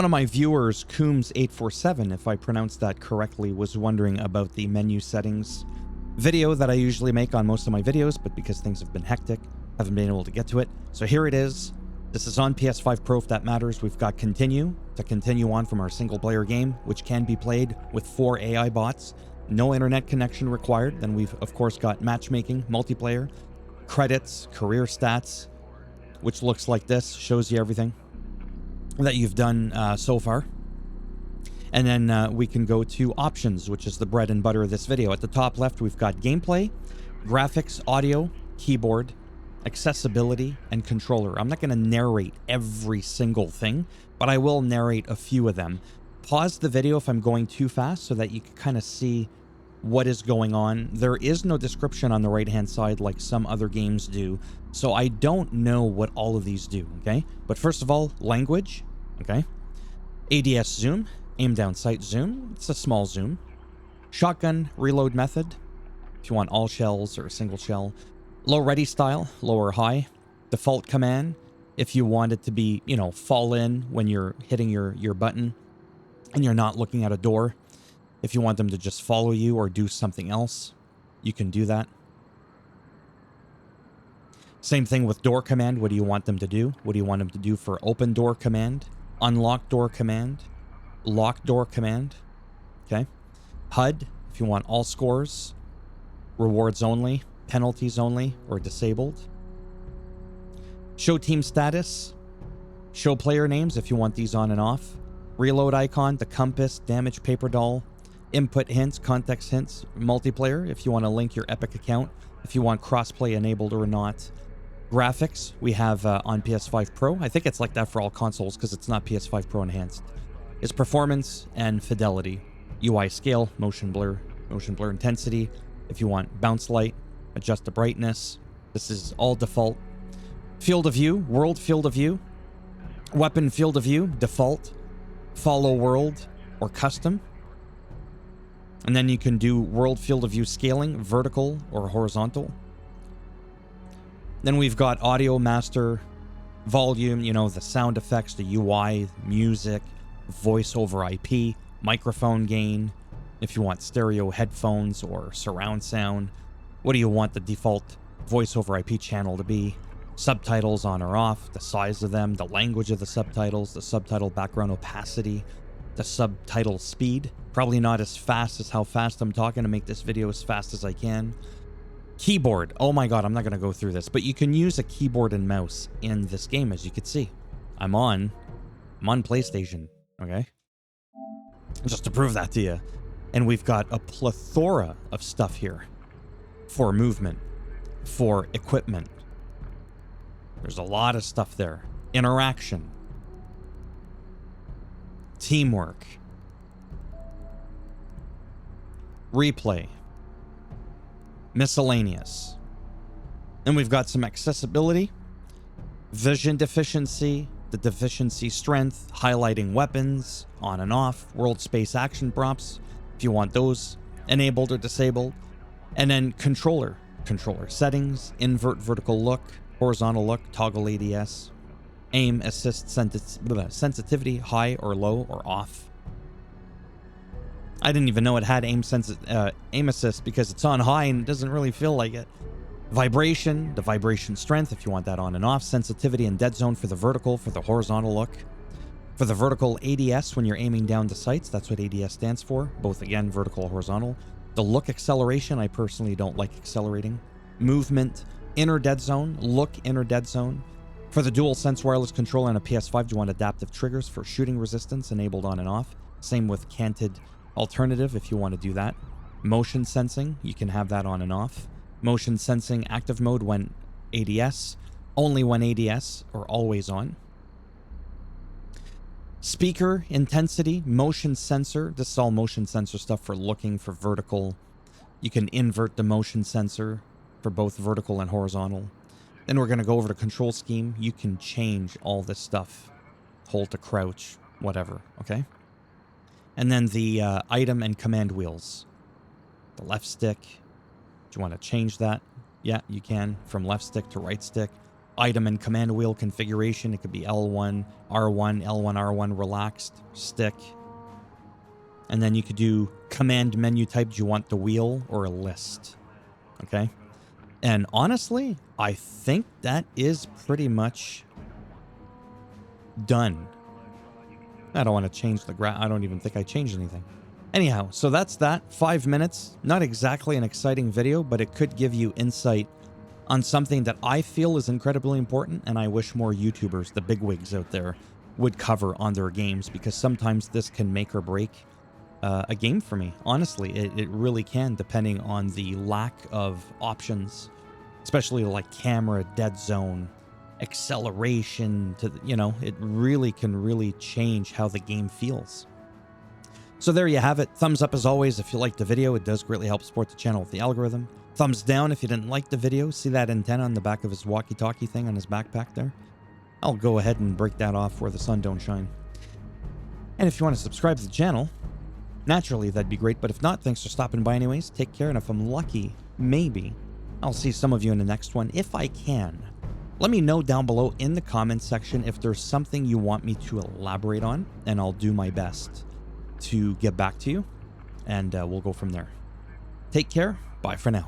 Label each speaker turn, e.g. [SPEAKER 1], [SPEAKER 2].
[SPEAKER 1] One of my viewers, Coombs847, if I pronounced that correctly, was wondering about the menu settings video that I usually make on most of my videos, but because things have been hectic, haven't been able to get to it. So here it is. This is on PS5 Pro if that matters. We've got continue to continue on from our single player game, which can be played with 4 AI bots. No internet connection required. Then we've of course got matchmaking, multiplayer, credits, career stats, which looks like this, shows you everything that you've done so far. And then we can go to options, which is the bread and butter of this video. At the top left, we've got gameplay, graphics, audio, keyboard, accessibility, and controller. I'm not going to narrate every single thing, but I will narrate a few of them. Pause the video if I'm going too fast so that you can kind of see what is going on. There is no description on the right-hand side like some other games do, so I don't know what all of these do, okay? But first of all, language, okay? ADS zoom, aim down sight zoom. It's a small zoom. Shotgun reload method, if you want all shells or a single shell. Low ready style, low or high. Default command, if you want it to be, you know, fall in when you're hitting your button and you're not looking at a door. If you want them to just follow you or do something else, you can do that. Same thing with door command. What do you want them to do? What do you want them to do for open door command, unlock door command, lock door command? Okay. HUD, if you want all scores, rewards only, penalties only, or disabled. Show team status, show player names if you want these on and off. Reload icon, the compass, damage paper doll, input hints, context hints, multiplayer if you want to link your Epic account, if you want crossplay enabled or not. Graphics we have on PS5 Pro. I think it's like that for all consoles because it's not PS5 Pro enhanced. It's performance and fidelity. UI scale, motion blur intensity. If you want bounce light, adjust the brightness. This is all default. Field of view, world field of view. Weapon field of view, default. Follow world or custom. And then you can do world field of view scaling, vertical or horizontal. Then we've got audio master, volume, you know, the sound effects, the UI, music, voice over IP, microphone gain, if you want stereo headphones or surround sound. What do you want the default voice over IP channel to be? Subtitles on or off, the size of them, the language of the subtitles, the subtitle background opacity, the subtitle speed. Probably not as fast as how fast I'm talking to make this video as fast as I can. Keyboard. Oh my god, I'm not going to go through this, but you can use a keyboard and mouse in this game, as you can see. I'm on PlayStation, okay? Just to prove that to you. And we've got a plethora of stuff here for movement, for equipment. There's a lot of stuff there. Interaction. Teamwork. Replay. Miscellaneous. Then we've got some accessibility, vision deficiency, the deficiency strength, highlighting weapons, on and off, world space action props, if you want those enabled or disabled. And then controller settings, invert vertical look, horizontal look, toggle ADS, aim assist sensitivity, high or low or off. I didn't even know it had aim assist because it's on high and it doesn't really feel like it. Vibration, the vibration strength if you want that on and off. Sensitivity and dead zone for the vertical, for the horizontal look. For the vertical ADS when you're aiming down to sights, that's what ADS stands for. Both again, vertical, horizontal. The look acceleration, I personally don't like accelerating. Movement, inner dead zone, look inner dead zone. For the DualSense wireless controller and a PS5, do you want adaptive triggers for shooting resistance enabled on and off? Same with canted alternative if you want to do that. Motion sensing, you can have that on and off. Motion sensing active mode when ADS, only when ADS, or always on. Speaker intensity, motion sensor. This is all motion sensor stuff for looking for vertical. You can invert the motion sensor for both vertical and horizontal. Then we're going to go over to control scheme. You can change all this stuff. Hold to crouch, whatever, okay? And then the item and command wheels. The left stick. Do you want to change that? Yeah, you can. From left stick to right stick. item and command wheel configuration. It could be L1, R1, L1, R1, relaxed, stick. And then you could do command menu type. Do you want the wheel or a list? Okay. And honestly, I think that is pretty much done. I don't want to change the I don't even think I changed anything. Anyhow, so that's that. 5 minutes. Not exactly an exciting video, but it could give you insight on something that I feel is incredibly important, and I wish more YouTubers, the bigwigs out there, would cover on their games, because sometimes this can make or break a game for me. Honestly, it really can, depending on the lack of options, especially like camera, dead zone, acceleration, to, you know, it really can really change how the game feels. So there you have it. Thumbs up as always if you liked the video. It does greatly help support the channel with the algorithm. Thumbs down if you didn't like the video. See that antenna on the back of his walkie-talkie thing on his backpack there? I'll go ahead and break that off where the sun don't shine. And if you want to subscribe to the channel, naturally that'd be great. But if not, thanks for stopping by anyways. Take care, and if I'm lucky, maybe I'll see some of you in the next one if I can. Let me know down below in the comments section if there's something you want me to elaborate on, and I'll do my best to get back to you, and we'll go from there. Take care. Bye for now.